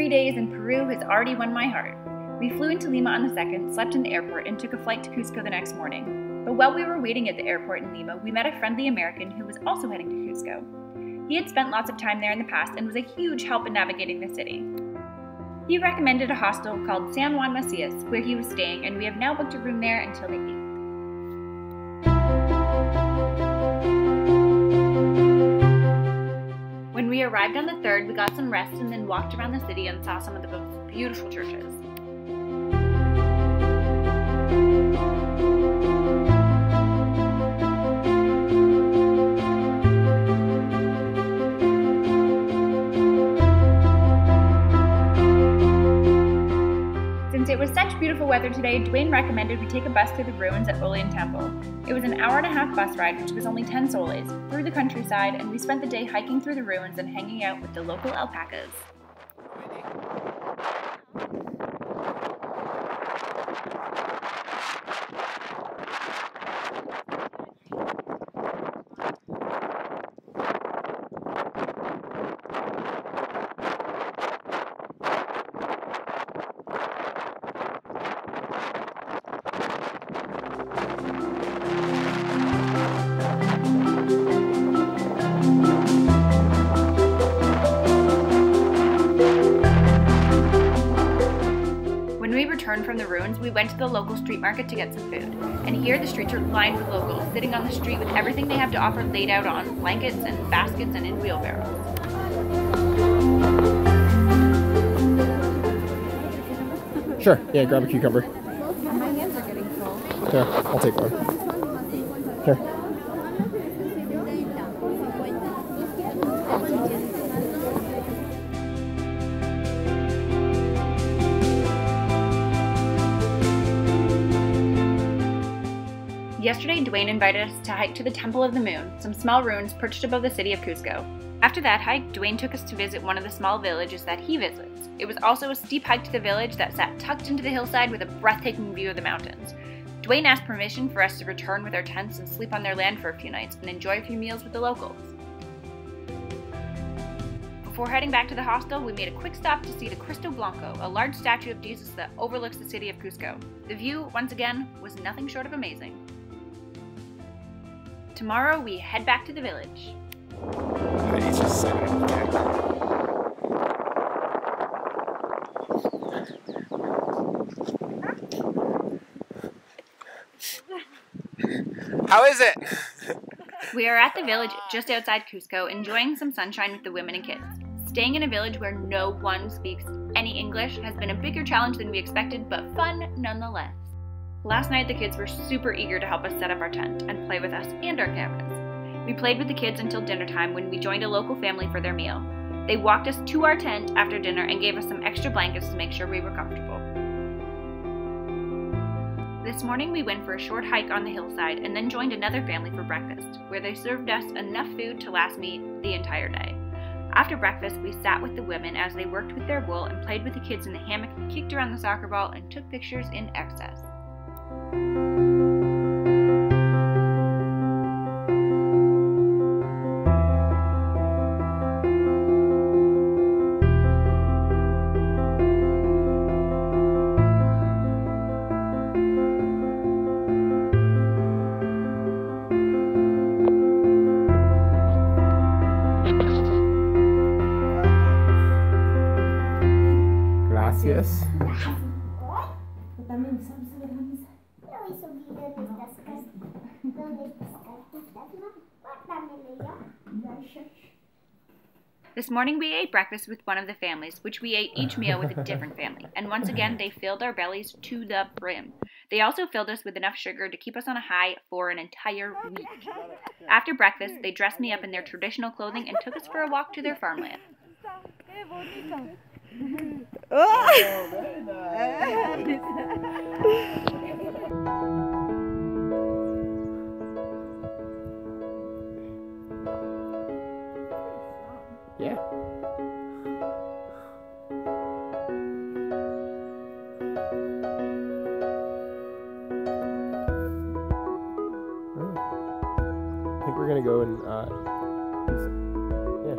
3 days in Peru has already won my heart. We flew into Lima on the 2nd, slept in the airport, and took a flight to Cusco the next morning. But while we were waiting at the airport in Lima, we met a friendly American who was also heading to Cusco. He had spent lots of time there in the past and was a huge help in navigating the city. He recommended a hostel called San Juan Macias, where he was staying, and we have now booked a room there until the 8th. When we arrived on the 3rd, we got some rest and then walked around the city and saw some of the most beautiful churches. Since it was such beautiful weather today, Dwayne recommended we take a bus to the ruins at OLLANTAYTAMBO. It was an 1.5-hour bus ride, which was only 10 soles, through the countryside, and we spent the day hiking through the ruins and hanging out with the local alpacas. From the ruins, we went to the local street market to get some food. And here the streets are lined with locals, sitting on the street with everything they have to offer laid out on blankets and baskets and in wheelbarrows. Sure, yeah, grab a cucumber. My hands are getting full. Here, I'll take one. Here. Yesterday, Dwayne invited us to hike to the Temple of the Moon, some small ruins perched above the city of Cusco. After that hike, Dwayne took us to visit one of the small villages that he visits. It was also a steep hike to the village that sat tucked into the hillside with a breathtaking view of the mountains. Dwayne asked permission for us to return with our tents and sleep on their land for a few nights and enjoy a few meals with the locals. Before heading back to the hostel, we made a quick stop to see the Cristo Blanco, a large statue of Jesus that overlooks the city of Cusco. The view, once again, was nothing short of amazing. Tomorrow, we head back to the village. He's just sitting in the back. How is it? We are at the village just outside Cusco, enjoying some sunshine with the women and kids. Staying in a village where no one speaks any English has been a bigger challenge than we expected, but fun nonetheless. Last night, the kids were super eager to help us set up our tent and play with us and our cameras. We played with the kids until dinner time when we joined a local family for their meal. They walked us to our tent after dinner and gave us some extra blankets to make sure we were comfortable. This morning, we went for a short hike on the hillside and then joined another family for breakfast, where they served us enough food to last me the entire day. After breakfast, we sat with the women as they worked with their wool and played with the kids in the hammock, kicked around the soccer ball, and took pictures in excess. Gracias. This morning we ate breakfast with one of the families, which we ate each meal with a different family, and once again they filled our bellies to the brim. They also filled us with enough sugar to keep us on a high for an entire week. After breakfast, they dressed me up in their traditional clothing and took us for a walk to their farmland. Yeah. I think we're gonna go and yeah.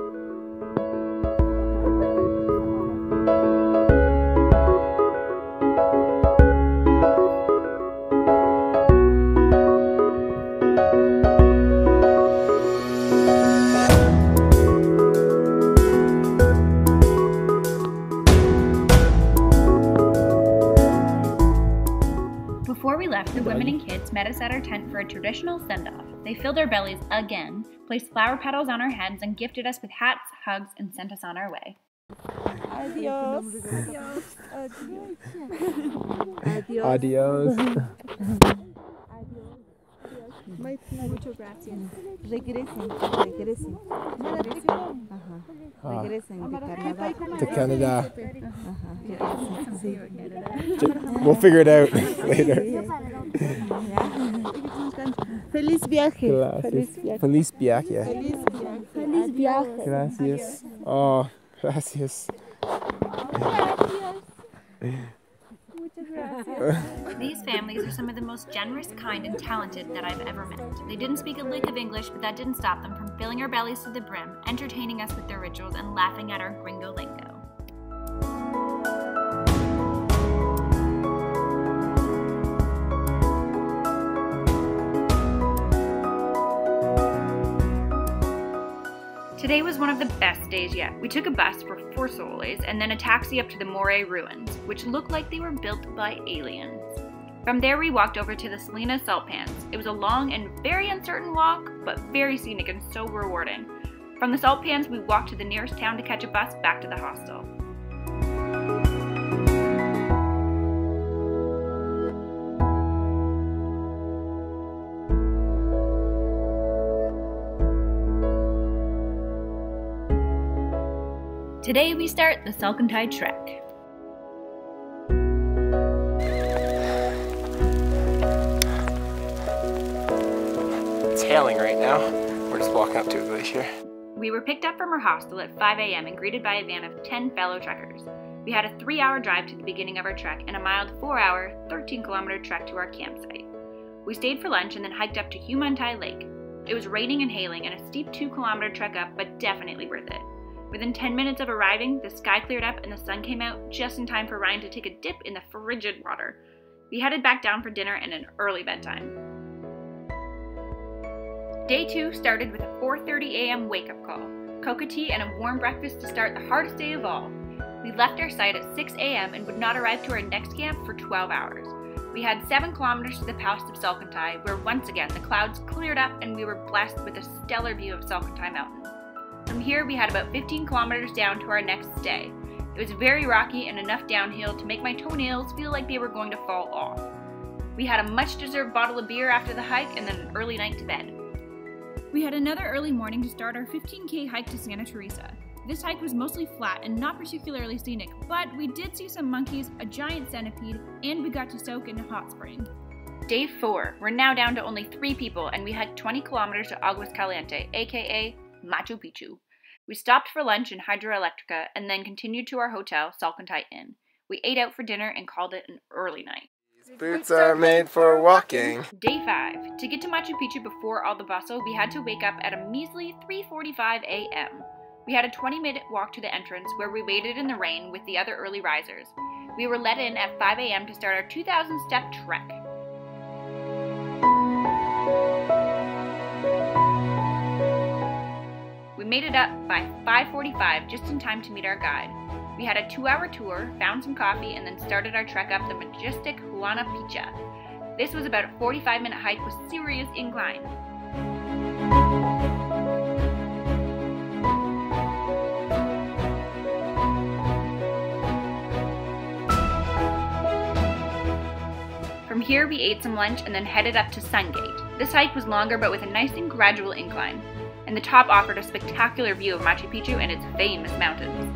The women and kids met us at our tent for a traditional send-off. They filled our bellies again, placed flower petals on our heads, and gifted us with hats, hugs, and sent us on our way. Adios. Adios. Adios. Muchas gracias. Regresen. Regresen. Regresen de Canadá. To Canada. Sí. We'll figure it out later. Feliz viaje. Gracias. Feliz viaje. Feliz viaje. Gracias. Oh, gracias. These families are some of the most generous, kind, and talented that I've ever met. They didn't speak a lick of English, but that didn't stop them from filling our bellies to the brim, entertaining us with their rituals, and laughing at our gringo lingo. Today was one of the best days yet. We took a bus for 4 soles and then a taxi up to the MORRAY Ruins, which looked like they were built by aliens. From there we walked over to the Salina salt pans. It was a long and very uncertain walk, but very scenic and so rewarding. From the salt pans we walked to the nearest town to catch a bus back to the hostel. Today we start the Salkantay Trek. It's hailing right now. We're just walking up to a glacier. We were picked up from our hostel at 5 a.m. and greeted by a van of 10 fellow trekkers. We had a 3-hour drive to the beginning of our trek and a mild 4-hour, 13-kilometer trek to our campsite. We stayed for lunch and then hiked up to HUAYNA Lake. It was raining and hailing and a steep 2-kilometer trek up, but definitely worth it. Within 10 minutes of arriving, the sky cleared up and the sun came out just in time for Ryan to take a dip in the frigid water. We headed back down for dinner and an early bedtime. Day 2 started with a 4:30 a.m. wake-up call, cocoa tea, and a warm breakfast to start the hardest day of all. We left our site at 6 a.m. and would not arrive to our next camp for 12 hours. We had 7 kilometers to the pass of Salkantay, where once again the clouds cleared up and we were blessed with a stellar view of Salkantay Mountain. From here, we had about 15 kilometers down to our next stay. It was very rocky and enough downhill to make my toenails feel like they were going to fall off. We had a much-deserved bottle of beer after the hike and then an early night to bed. We had another early morning to start our 15K hike to Santa Teresa. This hike was mostly flat and not particularly scenic, but we did see some monkeys, a giant centipede, and we got to soak in a hot spring. Day 4. We're now down to only 3 people and we hiked 20 kilometers to Aguas Calientes, aka Machu Picchu. We stopped for lunch in Hydroelectrica and then continued to our hotel, Salkantay Inn. We ate out for dinner and called it an early night. These boots are made for walking. Day 5. To get to Machu Picchu before all the bustle, we had to wake up at a measly 3:45 a.m. We had a 20-minute walk to the entrance where we waited in the rain with the other early risers. We were let in at 5 a.m. to start our 2,000-step trek. We made it up by 5:45, just in time to meet our guide. We had a 2-hour tour, found some coffee, and then started our trek up the majestic HUAYNA PICCHU. This was about a 45-minute hike with serious incline. From here, we ate some lunch and then headed up to Sungate. This hike was longer but with a nice and gradual incline, and the top offered a spectacular view of Machu Picchu and its famous mountains.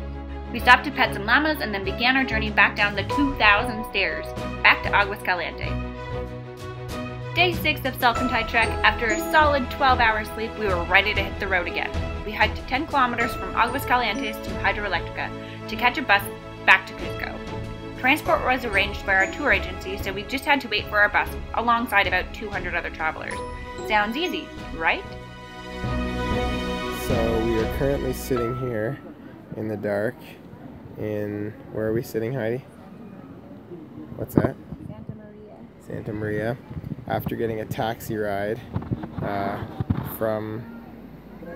We stopped to pet some llamas and then began our journey back down the 2,000 stairs, back to Aguas Calientes. Day 6 of Salkantay Trek, after a solid 12-hour sleep, we were ready to hit the road again. We hiked 10 kilometers from Aguas Calientes to Hydroelectrica to catch a bus back to Cusco. Transport was arranged by our tour agency, so we just had to wait for our bus alongside about 200 other travelers. Sounds easy, right? So we are currently sitting here in the dark where are we sitting, Heidi? What's that? Santa Maria. Santa Maria. After getting a taxi ride from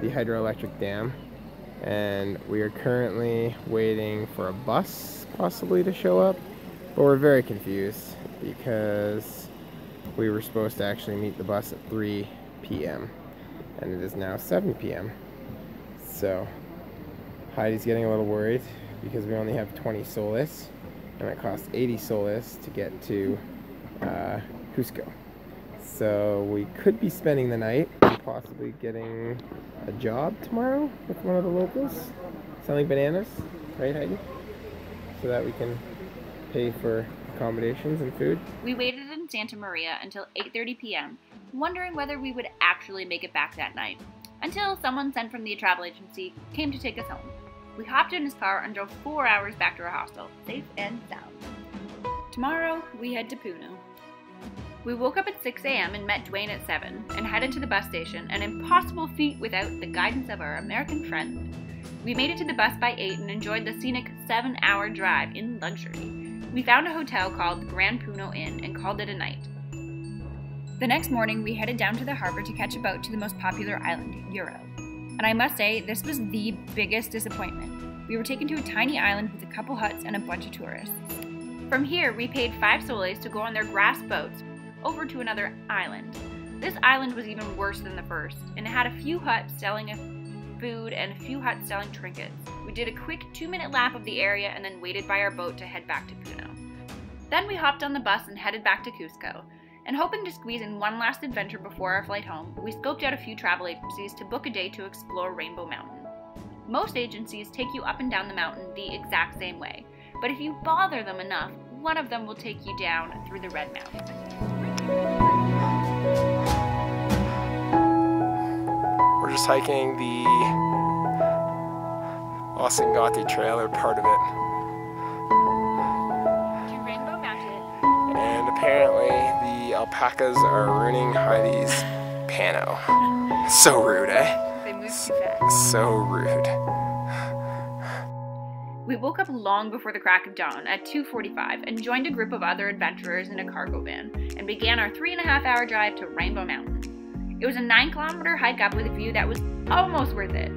the hydroelectric dam, and we are currently waiting for a bus possibly to show up, but we're very confused because We were supposed to actually meet the bus at 3 p.m. and it is now 7 p.m. So Heidi's getting a little worried because we only have 20 soles and it costs 80 soles to get to Cusco. So we could be spending the night and possibly getting a job tomorrow with one of the locals selling bananas, right Heidi? So that we can pay for accommodations and food. We waited in Santa Maria until 8:30 p.m., wondering whether we would actually make it back that night, until someone sent from the travel agency came to take us home. We hopped in his car and drove 4 hours back to our hostel, safe and sound. Tomorrow, we head to Puno. We woke up at 6 a.m. and met Dwayne at 7 and headed to the bus station, an impossible feat without the guidance of our American friend. We made it to the bus by 8 and enjoyed the scenic 7-hour drive in luxury. We found a hotel called Grand Puno Inn and called it a night. The next morning, we headed down to the harbor to catch a boat to the most popular island, Euro. And I must say, this was the biggest disappointment. We were taken to a tiny island with a couple huts and a bunch of tourists. From here, we paid 5 soles to go on their grass boats over to another island. This island was even worse than the first, and it had a few huts selling food and a few huts selling trinkets. We did a quick 2-minute lap of the area and then waited by our boat to head back to Puno. Then we hopped on the bus and headed back to Cusco. And hoping to squeeze in one last adventure before our flight home, we scoped out a few travel agencies to book a day to explore Rainbow Mountain. Most agencies take you up and down the mountain the exact same way, but if you bother them enough, one of them will take you down through the Red Mountain. We're just hiking the Salkantay Trail, or part of it. To Rainbow Mountain. And apparently the alpacas are ruining Heidi's pano. So rude, eh? They move too fast. So rude. We woke up long before the crack of dawn at 2:45 and joined a group of other adventurers in a cargo van and began our 3.5-hour drive to Rainbow Mountain. It was a 9-kilometer hike up with a view that was almost worth it.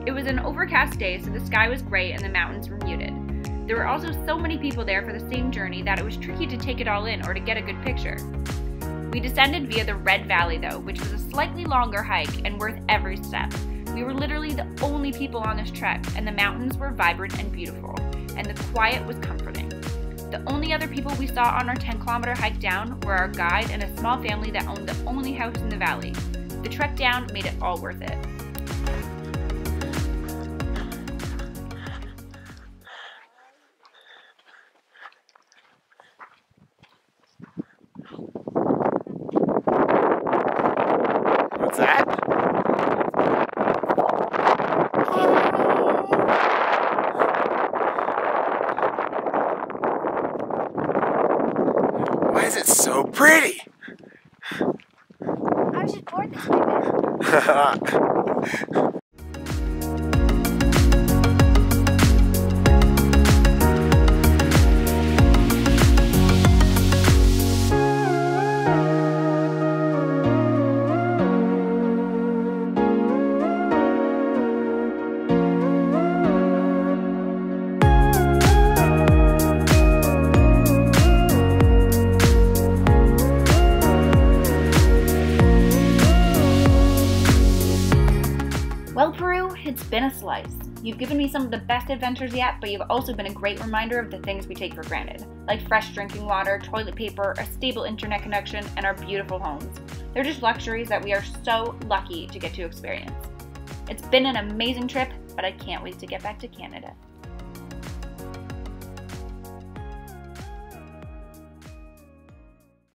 It was an overcast day, so the sky was gray and the mountains were muted. There were also so many people there for the same journey that it was tricky to take it all in or to get a good picture. We descended via the Red Valley though, which was a slightly longer hike and worth every step. We were literally the only people on this trek, and the mountains were vibrant and beautiful, and the quiet was comforting. The only other people we saw on our 10-kilometer hike down were our guide and a small family that owned the only house in the valley. The trek down made it all worth it. What's that? Why is it so pretty? I was just born this way. Well, Peru, it's been a slice. You've given me some of the best adventures yet, but you've also been a great reminder of the things we take for granted, like fresh drinking water, toilet paper, a stable internet connection, and our beautiful homes. They're just luxuries that we are so lucky to get to experience. It's been an amazing trip, but I can't wait to get back to Canada.